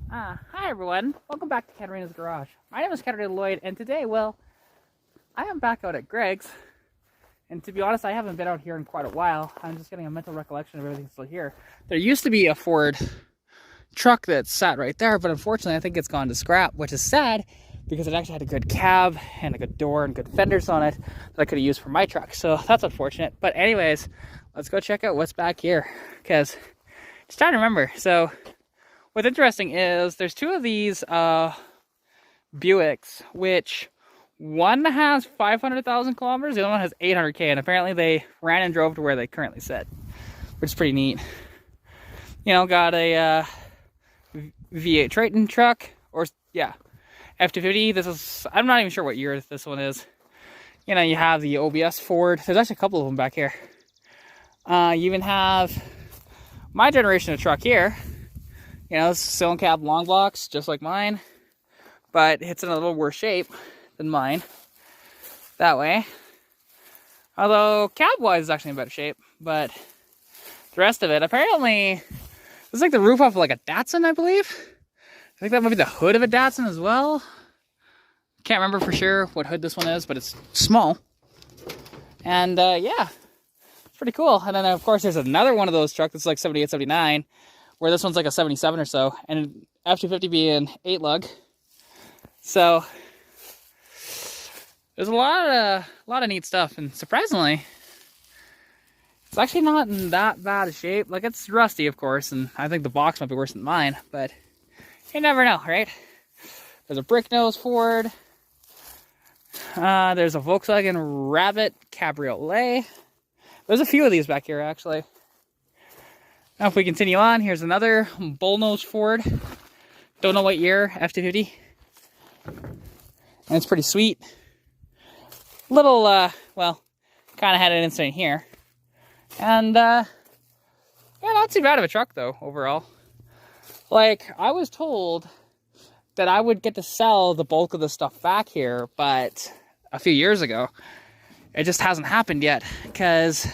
Hi everyone, welcome back to Katarina's Garage. My name is Katarina Lloyd, and today, well, I am back out at Greg's, and to be honest, I haven't been out here in quite a while. I'm just getting a mental recollection of everything still here. There used to be a Ford truck that sat right there, but unfortunately I think it's gone to scrap, which is sad, because it actually had a good cab, and a good door, and good fenders on it that I could have used for my truck, so that's unfortunate. But anyways, let's go check out what's back here, because just trying to remember. So what's interesting is there's two of these Buicks, which one has 500,000 kilometers, the other one has 800K, and apparently they ran and drove to where they currently sit, which is pretty neat. You know, got a V8 Triton truck, or yeah, F250. This is, I'm not even sure what year this one is. You know, you have the OBS Ford. There's actually a couple of them back here. You even have my generation of truck here. You know, cylinder cab long blocks, just like mine, but it's in a little worse shape than mine. That way. Although, cab-wise, it's actually in better shape, but the rest of it, apparently, it's like the roof off of like a Datsun, I believe. I think that might be the hood of a Datsun as well. Can't remember for sure what hood this one is, but it's small. And, yeah, it's pretty cool. And then, of course, there's another one of those trucks that's like 78, 79. Where this one's like a 77 or so, and F250 being 8 lug. So there's a lot of neat stuff, and surprisingly, it's actually not in that bad a shape. Like, it's rusty, of course, and I think the box might be worse than mine, but you never know, right? There's a brick nose Ford. There's a Volkswagen Rabbit Cabriolet. There's a few of these back here, actually. Now if we continue on, here's another bullnose Ford. Don't know what year, F250. And it's pretty sweet. Little, well, kind of had an incident here. And, yeah, not too bad of a truck though, overall. Like, I was told that I would get to sell the bulk of the stuff back here, but a few years ago, it just hasn't happened yet, because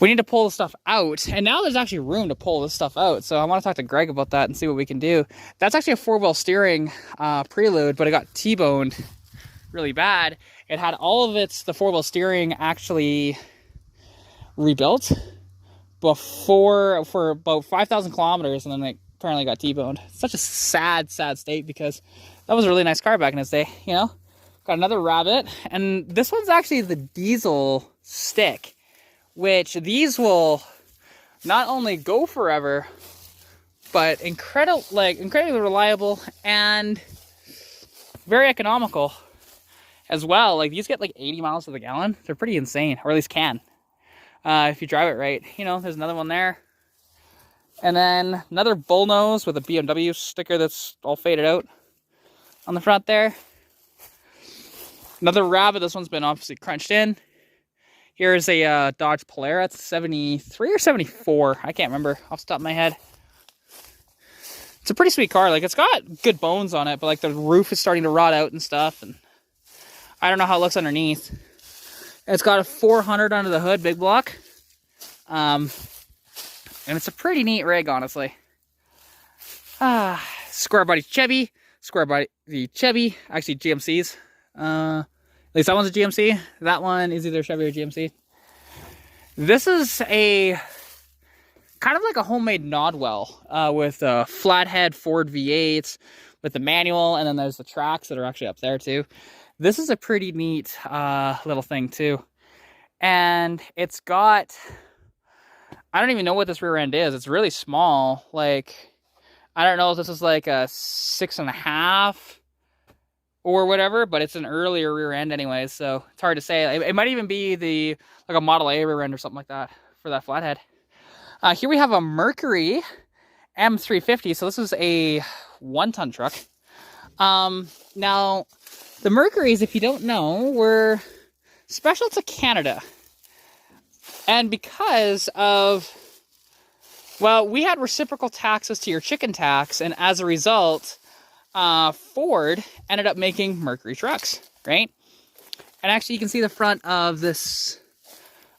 we need to pull the stuff out, and now there's actually room to pull this stuff out, so I want to talk to Greg about that and see what we can do. That's actually a 4-wheel steering prelude, but it got T-boned really bad. It had all of the 4-wheel steering actually rebuilt before, for about 5,000 kilometers, and then it apparently got T-boned. Such a sad state, because that was a really nice car back in its day, you know? Got another Rabbit, and this one's actually the diesel stick, which these will not only go forever, but incredibly reliable and very economical as well. Like, these get like 80 miles to the gallon. They're pretty insane, or at least can, if you drive it right. You know, there's another one there. And then another bullnose with a BMW sticker that's all faded out on the front there. Another Rabbit. This one's been obviously crunched in. Here's a Dodge Polara. It's 73 or 74. I can't remember off the top of my head. It's a pretty sweet car. Like, it's got good bones on it, but like the roof is starting to rot out and stuff. And I don't know how it looks underneath. It's got a 400 under the hood, big block. And it's a pretty neat rig, honestly. Square body Chevy. Square body Chevy. Actually, GMCs. At least that one's a GMC. That one is either Chevy or GMC. This is a kind of like a homemade Nodwell with a flathead Ford V8 with the manual, and then there's the tracks that are actually up there too. This is a pretty neat little thing too. And it's got, I don't even know what this rear end is. It's really small. Like, I don't know if this is like a 6.5 or whatever, but it's an earlier rear end anyways, so it's hard to say. It might even be like a Model A rear end or something like that for that flathead. Here we have a Mercury M350, so this is a 1-ton truck. Now, the Mercuries, if you don't know, were special to Canada. And because of, well, we had reciprocal taxes to your chicken tax, and as a result, Ford ended up making Mercury trucks, right? And actually, you can see the front of this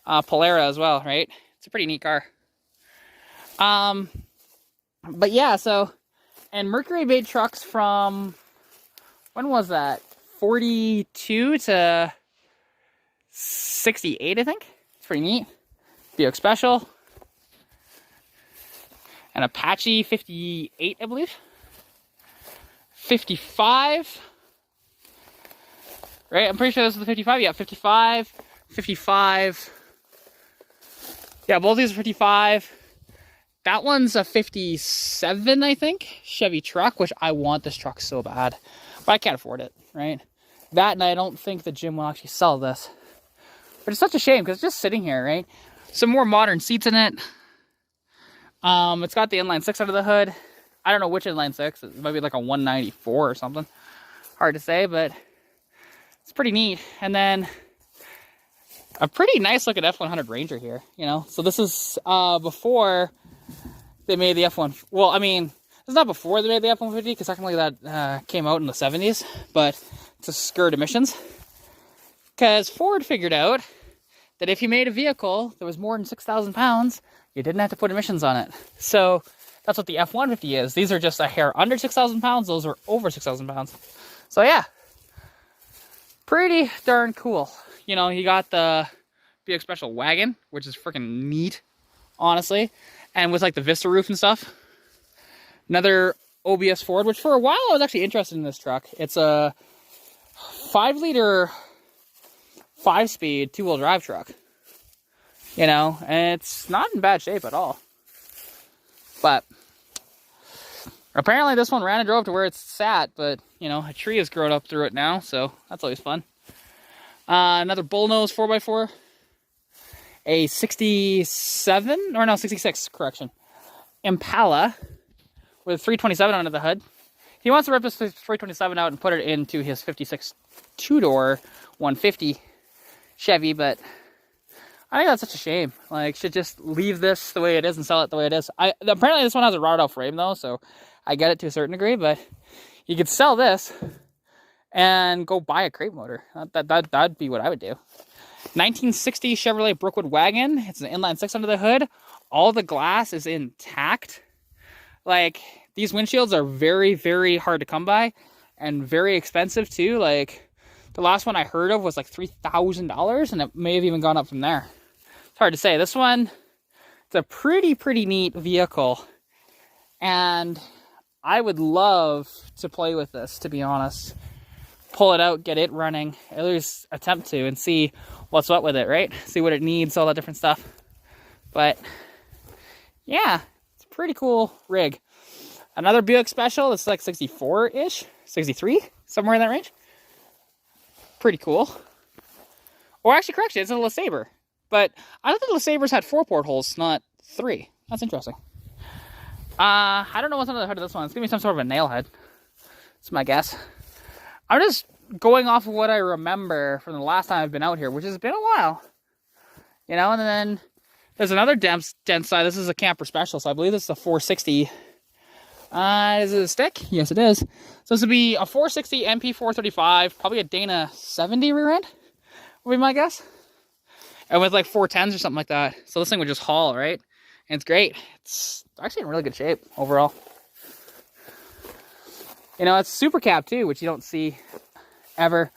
Polara as well, right? It's a pretty neat car. But yeah, so, and Mercury made trucks from, when was that? 42 to 68, I think. It's pretty neat. Buick Special. An Apache 58, I believe. 55. Right, I'm pretty sure this is the 55. Yeah, 55. 55. Yeah, both these are 55. That one's a 57, I think. Chevy truck, which I want this truck so bad. But I can't afford it, right? That, and I don't think the gym will actually sell this. But it's such a shame because it's just sitting here, right? Some more modern seats in it. It's got the inline 6 under the hood. I don't know which inline 6. It might be like a 194 or something. Hard to say, but it's pretty neat. And then a pretty nice looking F100 Ranger here, you know? So this is before they made the F1... Well, I mean, it's not before they made the F150, because technically that came out in the 70s, but to skirt emissions. Because Ford figured out that if you made a vehicle that was more than 6,000 pounds, you didn't have to put emissions on it. So that's what the F150 is. These are just a hair under 6,000 pounds. Those are over 6,000 pounds. So yeah, pretty darn cool. You know, you got the Buick Special wagon, which is freaking neat, honestly. And with like the Vista roof and stuff. Another OBS Ford, which for a while I was actually interested in this truck. It's a 5-liter, 5-speed, 2-wheel drive truck. You know, and it's not in bad shape at all. But apparently this one ran and drove to where it's sat, but, you know, a tree has grown up through it now, so that's always fun. Another bullnose 4x4. A 67, or no, 66, correction. Impala with 327 under the hood. He wants to rip this 327 out and put it into his 56 two-door 150 Chevy, but I think that's such a shame. Like, should just leave this the way it is and sell it the way it is. Apparently this one has a routed out frame though, so I get it to a certain degree, but you could sell this and go buy a crate motor. That'd be what I would do. 1960 Chevrolet Brookwood wagon. It's an inline 6 under the hood. All the glass is intact. Like, these windshields are very, very hard to come by and very expensive too. Like, the last one I heard of was like $3,000, and it may have even gone up from there. It's hard to say. This one, it's a pretty neat vehicle, and I would love to play with this, to be honest. Pull it out, get it running, at least attempt to, and see what's what with it, right? See what it needs, all that different stuff. But yeah, it's a pretty cool rig. Another Buick Special, it's like 64-ish, 63, somewhere in that range. Pretty cool. Or actually, correction, it's a LeSabre. But I thought the LeSabres had 4 portholes, not 3. That's interesting. I don't know what's under the hood of this one. It's going to be some sort of a nail head. That's my guess. I'm just going off of what I remember from the last time I've been out here, which has been a while. You know, and then there's another dense side. This is a camper special, so I believe this is a 460. Is it a stick? Yes, it is. So this would be a 460 MP 435, probably a Dana 70 rear end, would be my guess. And with like 410s or something like that. So this thing would just haul, right? And it's great. It's actually in really good shape overall. You know, it's super cab too, which you don't see ever.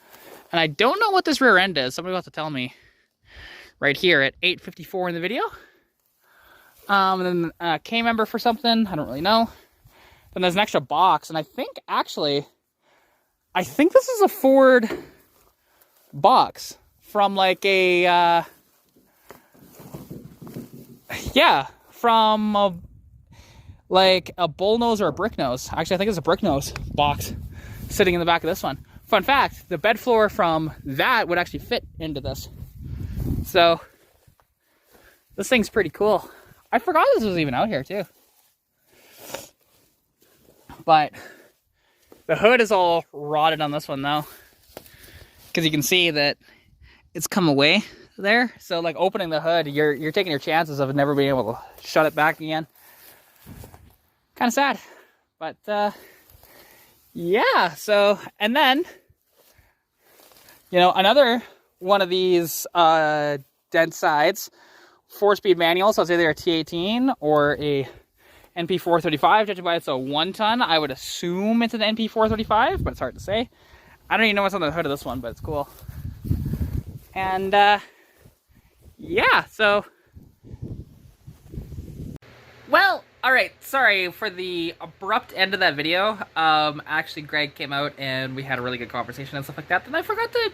And I don't know what this rear end is. Somebody will have to tell me right here at 8:54 in the video. And then a K member for something. I don't really know. Then there's an extra box. And I think actually, this is a Ford box from like a, yeah, from like a bull nose or a brick nose. Actually, I think it's a brick nose box sitting in the back of this one. Fun fact, the bed floor from that would actually fit into this. So this thing's pretty cool. I forgot this was even out here too. But the hood is all rotted on this one though, because you can see that it's come away there. So like opening the hood, you're taking your chances of never being able to shut it back again. Kind of sad, but yeah. So, and then, you know, another one of these dent sides, 4-speed manual. So it's either a T18 or a NP435, judging by it's a 1-ton. I would assume it's an NP435, but it's hard to say. I don't even know what's on the hood of this one, but it's cool. And yeah, so well, all right, sorry for the abrupt end of that video. Actually, Greg came out and we had a really good conversation and stuff like that. Then I forgot to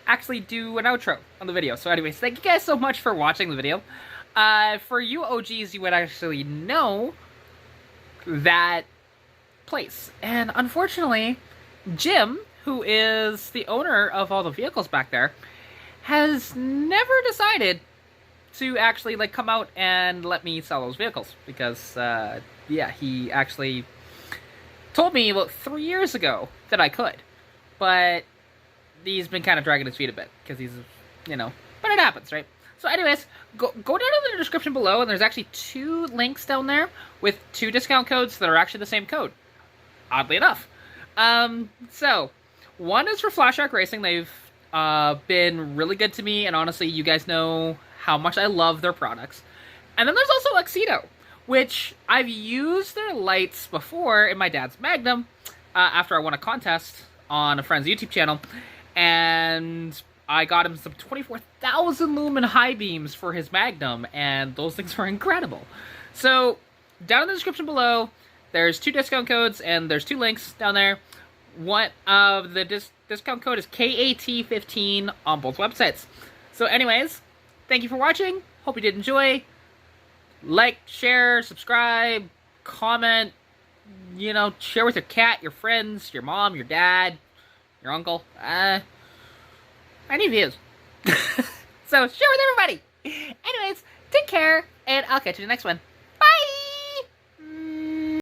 actually do an outro on the video. So anyways, thank you guys so much for watching the video. For you OGs, you would actually know that place. And unfortunately, Jim, who is the owner of all the vehicles back there, has never decided to actually like come out and let me sell those vehicles, because yeah, he actually told me about 3 years ago that I could, but he's been kind of dragging his feet a bit because he's, you know, but it happens, right? So anyways, go down in the description below, and there's actually 2 links down there with 2 discount codes that are actually the same code, oddly enough. So one is for Flash Shark Racing. They've been really good to me, and honestly, you guys know how much I love their products. And then there's also Luxido, which I've used their lights before in my dad's Magnum after I won a contest on a friend's YouTube channel, and I got him some 24,000 lumen high beams for his Magnum, and those things were incredible. So down in the description below, there's 2 discount codes, and there's 2 links down there. One of the discount code is KAT15 on both websites. So anyways, thank you for watching. Hope you did enjoy. Like, share, subscribe, comment, you know, share with your cat, your friends, your mom, your dad, your uncle. I need views. So share with everybody. Anyways, take care, and I'll catch you in the next one.